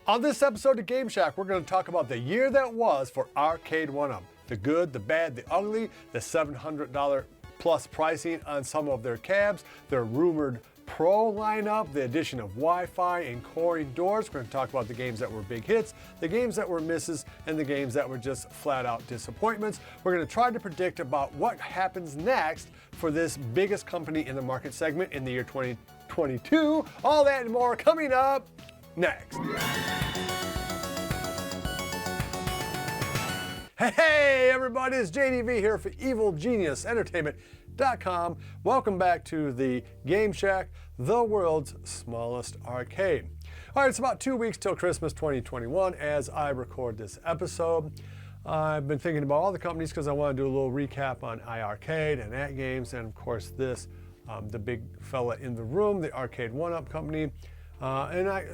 On this episode of Game Shack, we're going to talk about the year that was for Arcade1up. The good, the bad, the ugly, the $700 plus pricing on some of their cabs, their rumored Pro lineup, the addition of Wi-Fi and coring doors. We're going to talk about the games that were big hits, the games that were misses, and the games that were just flat out disappointments. We're going to try to predict about what happens next for this biggest company in the market segment in the year 2022. All that and more coming up next. Hey everybody, it's JDV here for EvilGeniusEntertainment.com. Welcome back to the Game Shack, the world's smallest arcade. All right, it's about 2 weeks till Christmas 2021 as I record this episode. I've been thinking about all the companies because I want to do a little recap on iArcade and AtGames, and of course this, the big fella in the room, the Arcade1up company.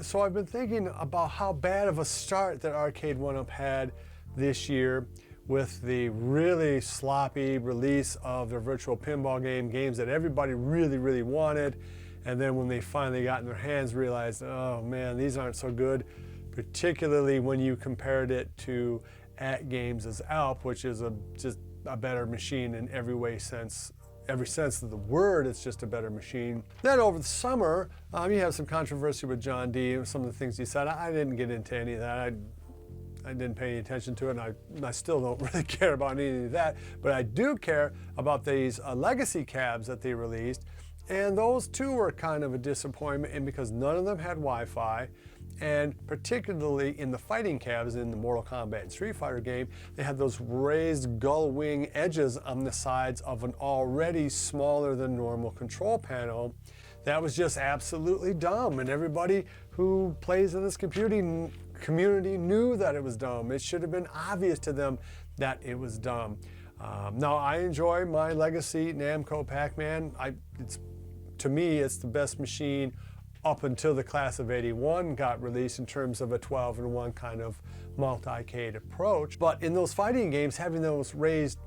So I've been thinking about how bad of a start that Arcade1up had this year with the really sloppy release of their virtual pinball games that everybody really wanted, and then when they finally got in their hands realized, oh man, these aren't so good, particularly when you compared it to AtGames' Alp, which is just a better machine in every sense of the word. It's just a better machine. Then over the summer, you have some controversy with John D. and some of the things he said. I didn't get into any of that. I didn't pay any attention to it, and I still don't really care about any of that, but I do care about these legacy cabs that they released, and those too were kind of a disappointment, and because none of them had Wi-Fi, and particularly in the fighting cabs in the Mortal Kombat and Street Fighter game, they had those raised gull wing edges on the sides of an already smaller than normal control panel. That was just absolutely dumb, and everybody who plays in this community knew that it was dumb. It should have been obvious to them that it was dumb. Now, I enjoy my legacy Namco Pac-Man. To me, it's the best machine up until the class of '81 got released in terms of a 12-in-1 kind of multi-cade approach. But in those fighting games, having those raised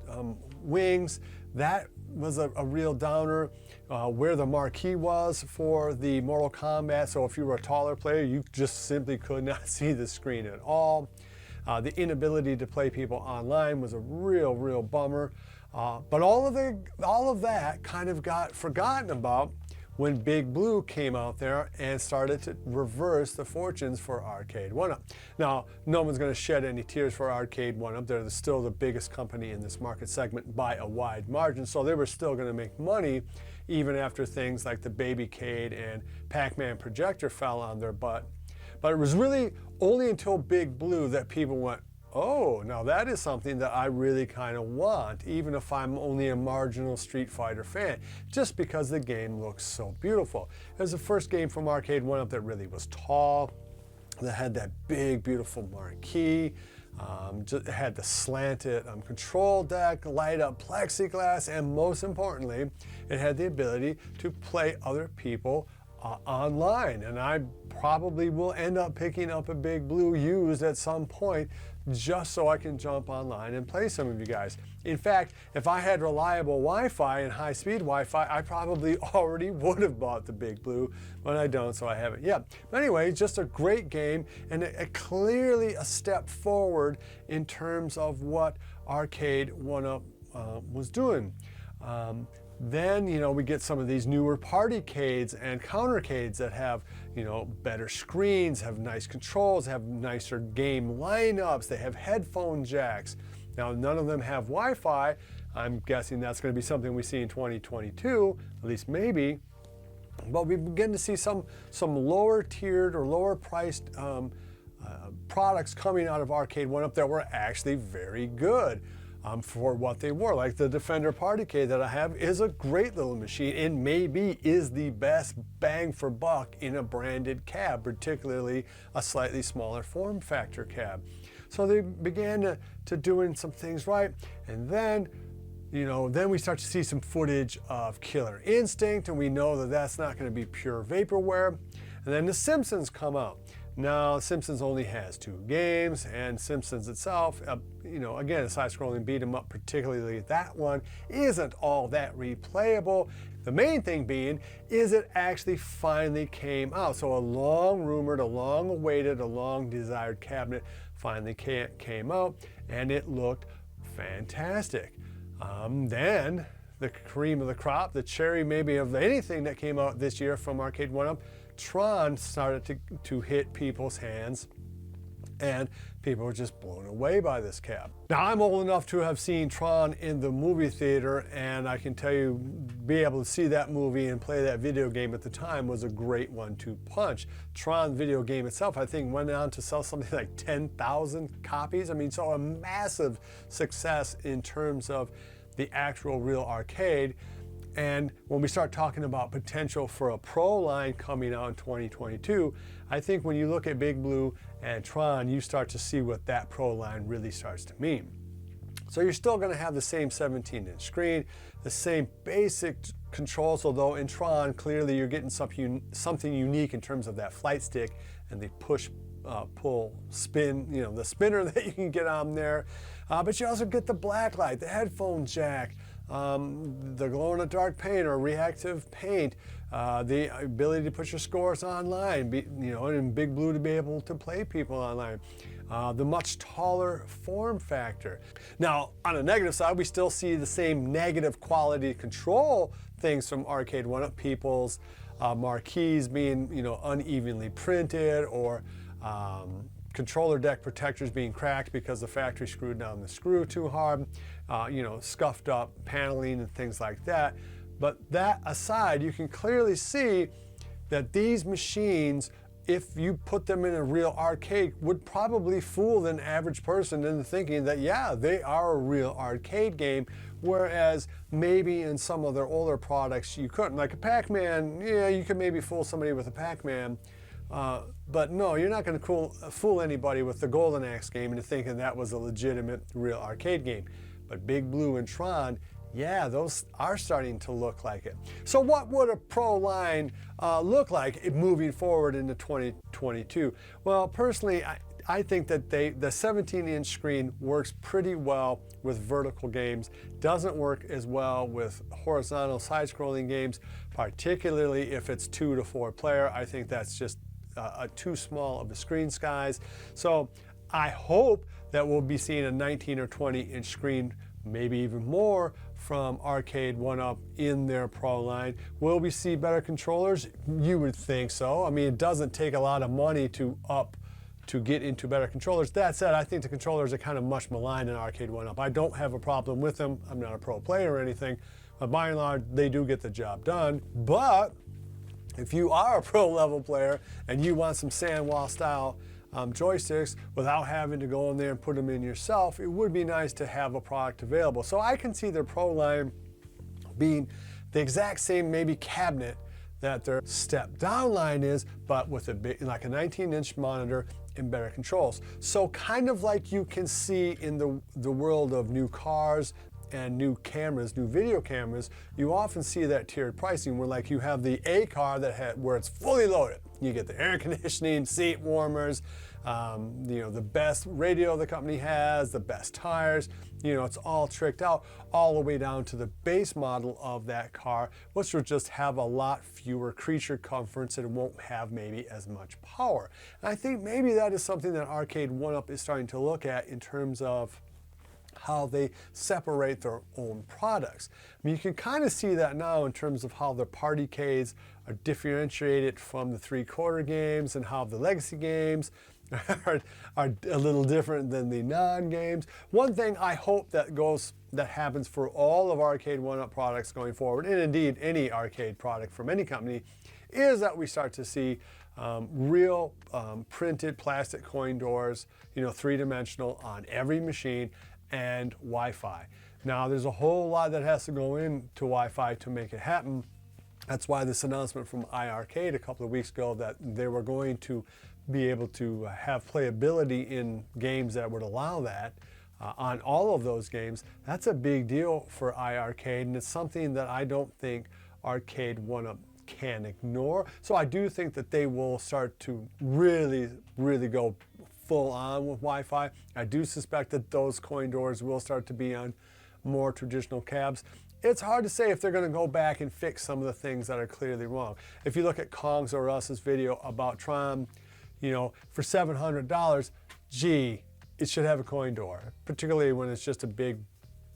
wings, that was a real downer. Where the marquee was for the Mortal Kombat, so if you were a taller player, you just simply could not see the screen at all. The inability to play people online was a real bummer. But all of that kind of got forgotten about when Big Blue came out there and started to reverse the fortunes for Arcade1up. Now, no one's going to shed any tears for Arcade1up. They're still the biggest company in this market segment by a wide margin, so they were still going to make money even after things like the Babycade and Pac-Man Projector fell on their butt. But it was really only until Big Blue that people went, oh, now that is something that I really kind of want, even if I'm only a marginal Street Fighter fan, just because the game looks so beautiful. It was the first game from Arcade1up that really was tall, that had that big, beautiful marquee, it had the slanted control deck, light up plexiglass, and most importantly, it had the ability to play other people online. And I probably will end up picking up a Big Blue used at some point just so I can jump online and play some of you guys. In fact, if I had reliable Wi-Fi and high-speed Wi-Fi, I probably already would have bought the Big Blue, but I don't, so I haven't yet. But anyway, just a great game, and clearly a step forward in terms of what Arcade1up was doing. Then, we get some of these newer partycades and countercades that have, better screens, have nice controls, have nicer game lineups, they have headphone jacks. Now, none of them have Wi-Fi. I'm guessing that's going to be something we see in 2022, at least maybe. But we begin to see some lower tiered or lower priced products coming out of Arcade1up that were actually very good. For what they were. Like the Defender Partycade that I have is a great little machine and maybe is the best bang for buck in a branded cab, particularly a slightly smaller form factor cab. So they began to doing some things right, and then then we start to see some footage of Killer Instinct, and we know that that's not going to be pure vaporware. And then the Simpsons come out. Now, Simpsons only has 2 games, and Simpsons itself, again, a side-scrolling beat 'em up, particularly that one, isn't all that replayable. The main thing being is it actually finally came out. So a long-rumored, a long-awaited, a long-desired cabinet finally came out, and it looked fantastic. Then the cream of the crop, the cherry maybe of anything that came out this year from Arcade1up, Tron started to hit people's hands, and people were just blown away by this cab. Now, I'm old enough to have seen Tron in the movie theater, and I can tell you, be able to see that movie and play that video game at the time was a great one to punch. Tron video game itself, I think, went on to sell something like 10,000 copies. I mean, so a massive success in terms of the actual real arcade. And when we start talking about potential for a Pro line coming out in 2022, I think when you look at Big Blue and Tron, you start to see what that Pro line really starts to mean. So you're still going to have the same 17-inch screen, the same basic controls, although in Tron, clearly you're getting something unique in terms of that flight stick and the push, pull, spin, the spinner that you can get on there. But you also get the black light, the headphone jack, the glow-in-the-dark paint or reactive paint, the ability to put your scores online, in Big Blue to be able to play people online, the much taller form factor. Now, on the negative side, we still see the same negative quality control things from Arcade1up, people's marquees being unevenly printed, or controller deck protectors being cracked because the factory screwed down the screw too hard, scuffed up paneling and things like that. But that aside, you can clearly see that these machines, if you put them in a real arcade, would probably fool an average person into thinking that, yeah, they are a real arcade game, whereas maybe in some of their older products you couldn't. Like a Pac-Man, yeah, you could maybe fool somebody with a Pac-Man, but no, you're not going to fool anybody with the Golden Axe game into thinking that was a legitimate real arcade game. But Big Blue and Tron, yeah, those are starting to look like it. So what would a Pro line look like moving forward into 2022? Well, personally, I think that the 17-inch screen works pretty well with vertical games, doesn't work as well with horizontal side-scrolling games, particularly if it's 2 to 4 player. I think that's just too small of a screen size. So I hope that we'll be seeing a 19 or 20-inch screen, maybe even more, from Arcade1up in their Pro line. Will we see better controllers? You would think so. I mean, it doesn't take a lot of money to get into better controllers. That said, I think the controllers are kind of much maligned in Arcade1up. I don't have a problem with them. I'm not a pro player or anything, but by and large, they do get the job done. But if you are a pro level player and you want some sandwall style joysticks without having to go in there and put them in yourself, it would be nice to have a product available. So I can see their Pro line being the exact same maybe cabinet that their step down line is, but with a big, like a 19-inch monitor and better controls. So kind of like you can see in the world of new cars and new cameras, new video cameras, you often see that tiered pricing where like you have the A car where it's fully loaded. You get the air conditioning, seat warmers, the best radio the company has, the best tires, it's all tricked out all the way down to the base model of that car, which will just have a lot fewer creature comforts and won't have maybe as much power. And I think maybe that is something that Arcade1up is starting to look at in terms of how they separate their own products. I mean, you can kind of see that now in terms of how the party Ks are differentiated from the 3/4 games and how the legacy games are a little different than the non-games. One thing I hope that happens for all of Arcade1up products going forward, and indeed any arcade product from any company, is that we start to see real printed plastic coin doors, 3-dimensional on every machine, and Wi-Fi. Now, there's a whole lot that has to go into Wi-Fi to make it happen. That's why this announcement from iArcade a couple of weeks ago that they were going to be able to have playability in games that would allow that on all of those games, that's a big deal for iArcade, and it's something that I don't think Arcade1up can't ignore. So I do think that they will start to really go full on with Wi-Fi. I do suspect that those coin doors will start to be on more traditional cabs. It's hard to say if they're going to go back and fix some of the things that are clearly wrong. If you look at Kong's or Us's video about Tron, you know, for $700, gee, it should have a coin door, particularly when it's just a big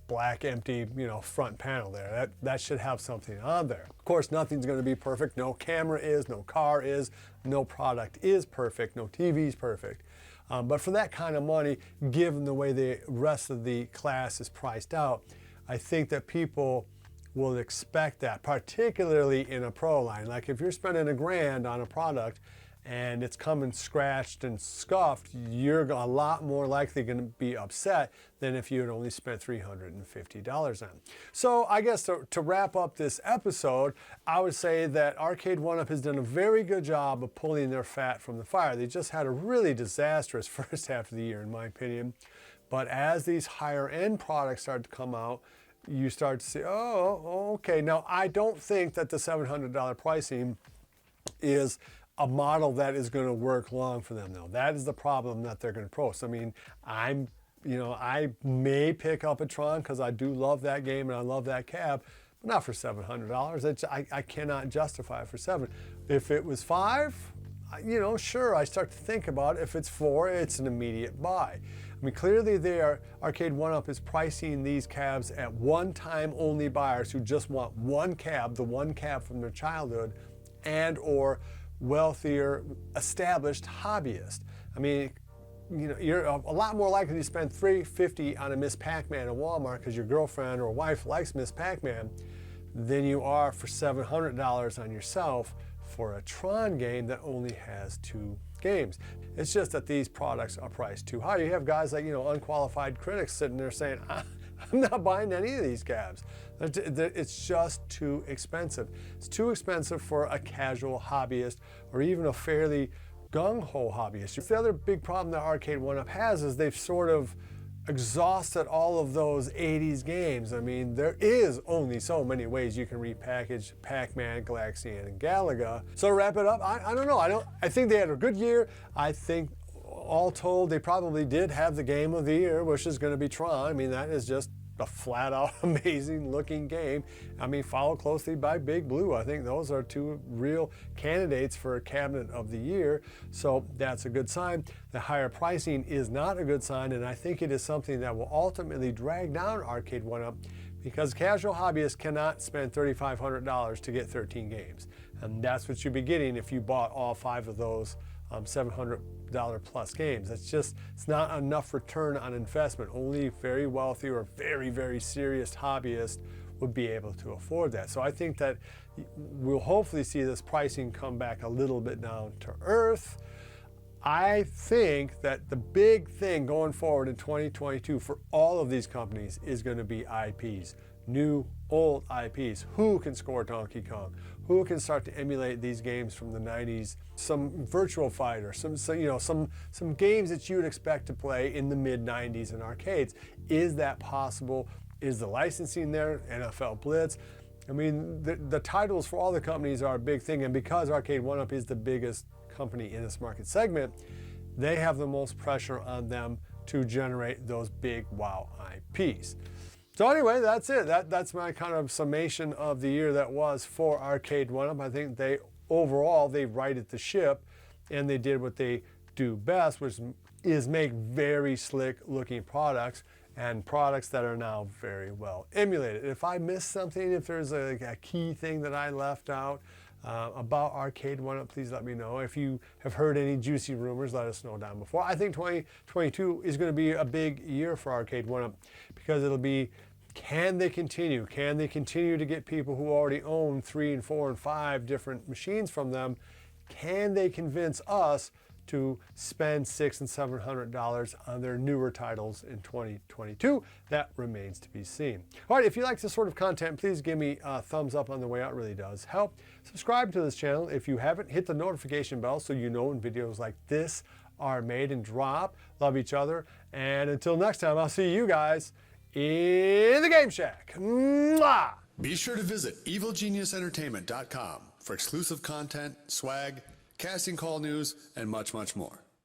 black empty, you know, front panel there. That should have something on there. Of course, nothing's going to be perfect. No camera is, no car is, no product is perfect, no TV is perfect. But for that kind of money, given the way the rest of the class is priced out, I think that people will expect that, particularly in a pro line. Like if you're spending $1,000 on a product and it's coming scratched and scuffed, you're a lot more likely going to be upset than if you had only spent $350 on. So I guess to wrap up this episode, I would say that Arcade1up has done a very good job of pulling their fat from the fire. They just had a really disastrous first half of the year, in my opinion. But as these higher end products start to come out, you start to see, oh, okay. Now, I don't think that the $700 pricing is a model that is going to work long for them, though. That is the problem that they're going to pose. I mean, I may pick up a Tron because I do love that game and I love that cab, but not for $700. I cannot justify it for $700. If it was $500, you know, sure, I start to think about it. If it's $400, it's an immediate buy. I mean, clearly Arcade1up is pricing these cabs at one-time only buyers who just want one cab, the one cab from their childhood, and or wealthier, established hobbyists. I mean, you know, you're a lot more likely to spend $350 on a Miss Pac-Man at Walmart because your girlfriend or wife likes Miss Pac-Man than you are for $700 on yourself for a Tron game that only has 2 games. It's just that these products are priced too high. You have guys like, you know, unqualified critics sitting there saying, I'm not buying any of these cabs. It's just too expensive. It's too expensive for a casual hobbyist or even a fairly gung-ho hobbyist. The other big problem that Arcade1up has is they've sort of exhausted all of those 80s games. I mean, there is only so many ways you can repackage Pac-Man, Galaxian, and Galaga. So to wrap it up, I don't know. I think they had a good year. I think all told, they probably did have the game of the year, which is going to be Tron. I mean, that is just a flat-out amazing looking game. I mean, followed closely by Big Blue. I think those are 2 real candidates for a cabinet of the year. So that's a good sign. The higher pricing is not a good sign, and I think it is something that will ultimately drag down Arcade1up because casual hobbyists cannot spend $3,500 to get 13 games. And that's what you'd be getting if you bought all 5 of those $700 plus games. It's not enough return on investment. Only very wealthy or very serious hobbyists would be able to afford that. So I think that we'll hopefully see this pricing come back a little bit down to earth. I think that the big thing going forward in 2022 for all of these companies is going to be IPs. New, old IPs. Who can score Donkey Kong? Who can start to emulate these games from the 90s? Some Virtual Fighter, some games that you would expect to play in the mid-90s in arcades. Is that possible? Is the licensing there? NFL Blitz? I mean, the titles for all the companies are a big thing, and because Arcade1up is the biggest company in this market segment, they have the most pressure on them to generate those big wow IPs. So anyway, that's it. That's my kind of summation of the year that was for Arcade1up. I think overall they righted the ship and they did what they do best, which is make very slick looking products and products that are now very well emulated. If I missed something, if there's a key thing that I left out about Arcade1up, please let me know. If you have heard any juicy rumors, let us know down below. I think 2022 is going to be a big year for Arcade1up because it'll be, can they continue? Can they continue to get people who already own 3 and 4 and 5 different machines from them? Can they convince us to spend $600 and $700 on their newer titles in 2022? That remains to be seen. All right, if you like this sort of content, please give me a thumbs up on the way out. It really does help. Subscribe to this channel if you haven't. Hit the notification bell so you know when videos like this are made and drop. Love each other. And until next time, I'll see you guys in the Game Shack. Mwah! Be sure to visit evilgeniusentertainment.com for exclusive content, swag, casting call news, and much, much more.